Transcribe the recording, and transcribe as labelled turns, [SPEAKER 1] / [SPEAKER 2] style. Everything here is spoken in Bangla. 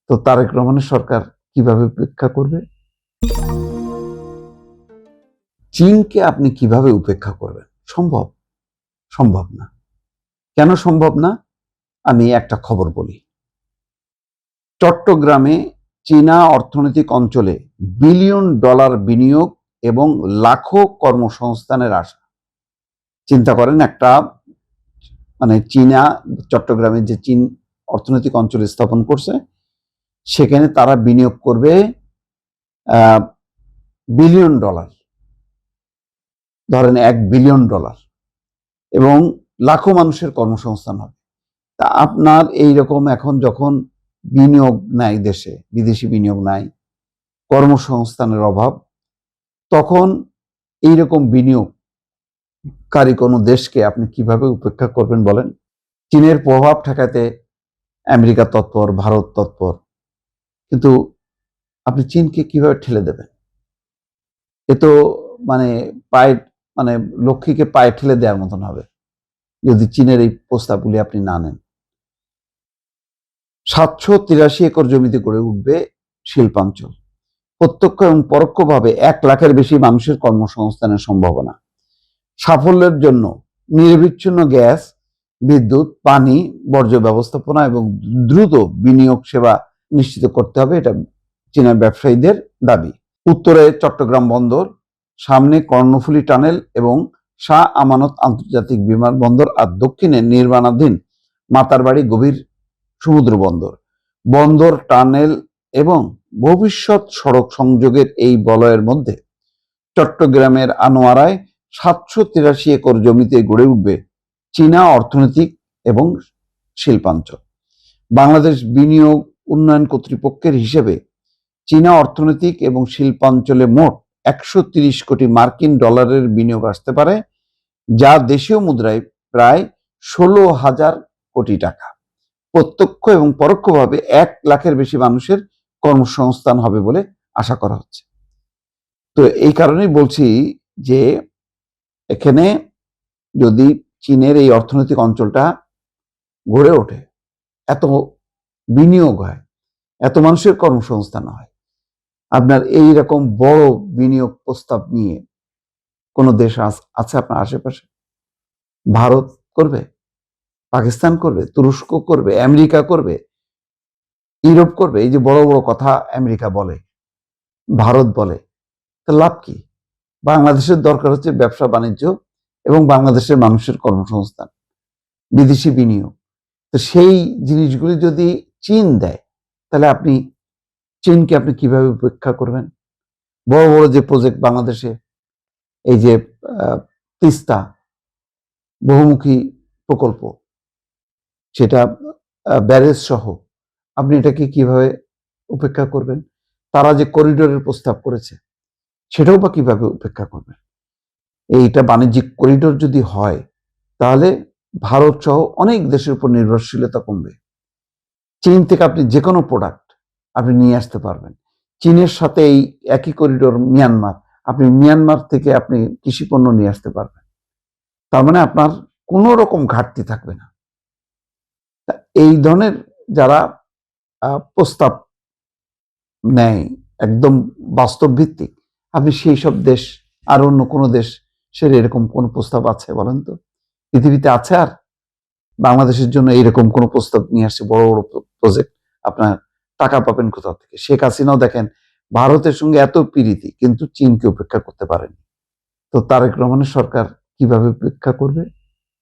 [SPEAKER 1] তো তারেক রহমানের সরকার কিভাবে উপেক্ষা করবে? চীনকে আপনি কিভাবে উপেক্ষা করবেন? সম্ভব? সম্ভব না। কেন সম্ভব না? আমি একটা খবর বলি। চট্টগ্রামে চীনা অর্থনৈতিক অঞ্চলে বিলিয়ন ডলার বিনিয়োগ এবং লাখো কর্মসংস্থানের আশা। চিন্তা করেন, একটা চীনা চট্টগ্রামে যে চীন অর্থনৈতিক অঞ্চল স্থাপন করছে, সেখানে তারা বিনিয়োগ করবে বিলিয়ন ডলার, ধরেন $1 বিলিয়ন, এবং লাখো মানুষের কর্মসংস্থান হবে। তা আপনার এইরকম এখন যখন বিনিয়োগ নাই, দেশে বিদেশি বিনিয়োগ নাই, কর্মসংস্থানের অভাব, তখন এইরকম বিনিয়োগকারী কোনো দেশকে আপনি কিভাবে উপেক্ষা করবেন বলেন? চীনের প্রভাব ঠেকাতে আমেরিকা তৎপর, ভারত তৎপর, কিন্তু আপনি চীনকে কিভাবে ঠেলে দেবেন? এ তো মানে পায়ে লক্ষ্মীকে পায়ে ঠেলে দেওয়ার মতন হবে যদি চীনের এই প্রস্তাবগুলি আপনি না নেন। 783 একর জমিতে গড়ে উঠবে শিল্পাঞ্চল। প্রত্যক্ষ এবং পরোক্ষভাবে 1 লাখের বেশি মানুষের কর্মসংস্থানের সম্ভাবনা। সাফল্যের জন্য নিরবিচ্ছিন্ন গ্যাস, বিদ্যুৎ, পানি, বর্জ্য ব্যবস্থাপনা এবং দ্রুত বিনিয়োগ সেবা নিশ্চিত করতে হবে, এটা চীনা ব্যবসায়ীদের দাবি। উত্তরে চট্টগ্রাম বন্দর, সামনে কর্ণফুলী টানেল এবং শাহ আমানত আন্তর্জাতিক বিমানবন্দর, আর দক্ষিণে নির্মাণাধীন মাতারবাড়ি গভীর সমুদ্র বন্দর। বন্দর, টানেল এবং ভবিষ্যৎ সড়ক সংযোগের এই বলয়ের মধ্যে চট্টগ্রামের আনোয়ারায় 783 একর জমিতে গড়ে উঠবে চীনা অর্থনৈতিক এবং শিল্পাঞ্চল। বাংলাদেশ বিনিয়োগ উন্নয়ন কর্তৃপক্ষের হিসেবে চীনা অর্থনৈতিক এবং শিল্পাঞ্চলে মোট 130 কোটি মার্কিন ডলারের বিনিয়োগ আসতে পারে, যা দেশীয় মুদ্রায় প্রায় 16,000 কোটি টাকা। প্রত্যক্ষ এবং পরোক্ষভাবে 1 লাখের বেশি মানুষের কর্মসংস্থান হবে বলে আশা করা হচ্ছে। তো এই কারণেই বলছি যে এখানে যদি চীনের এই অর্থনৈতিক অঞ্চলটা গড়ে ওঠে, এত বিনিয়োগ হয়, এত মানুষের কর্মসংস্থান হয়, আপনার এই রকম বড় বিনিয়োগ প্রস্তাব নিয়ে কোন দেশ আছে আপনার আশেপাশে? ভারত করবে, পাকিস্তান করবে, তুরস্ক করবে, আমেরিকা করবে, ইউরোপ করবে? এই যে বড় বড় কথা আমেরিকা বলে, ভারত বলে, তা লাভ কি? বাংলাদেশের দরকার হচ্ছে ব্যবসা বাণিজ্য এবং বাংলাদেশের মানুষের কর্মসংস্থান, বিদেশি বিনিয়োগ। তো সেই জিনিসগুলি যদি চীন দেয়, তাহলে চীনকে আপনি কিভাবে উপেক্ষা করবেন? বড় বড় যে প্রজেক্ট বাংলাদেশে, এই যে তিস্তা বহুমুখী প্রকল্প, সেটা ব্যারেজ সহ, আপনি এটাকে কিভাবে উপেক্ষা করবেন? তারা যে করিডোরের প্রস্তাব করেছে, সেটাও বা কিভাবে উপেক্ষা করবেন? এইটা বাণিজ্যিক করিডোর যদি হয়, তাহলে ভারত সহ অনেক দেশের উপর নির্ভরশীলতা কমবে। চীন থেকে আপনি যে কোনো প্রোডাক্ট আপনি নিয়ে আসতে পারবেন। চীনের সাথে এই একই করিডোর মিয়ানমার, আপনি মিয়ানমার থেকে আপনি কৃষি পণ্য নিয়ে আসতে পারবেন। তার মানে আপনার কোনো রকম ঘাটতি থাকবে না। এই ধরনের যারা প্রস্তাব নেয়, একদম বাস্তব ভিত্তিক, আপনি সেই সব দেশ, আর অন্য কোনো দেশ সে এরকম কোন প্রস্তাব আছে বলেন তো? পৃথিবীতে আছে আর বাংলাদেশের জন্য এইরকম কোন প্রস্তাব নিয়ে আসছে? বড় বড় প্রজেক্ট, আপনার টাকা পাবেন কোথা থেকে? শেখ হাসিনাও দেখেন ভারতের সঙ্গে এত প্রীতি, কিন্তু চীনকে উপেক্ষা করতে পারেনি। তো তারেক রহমানের সরকার কিভাবে উপেক্ষা করবে?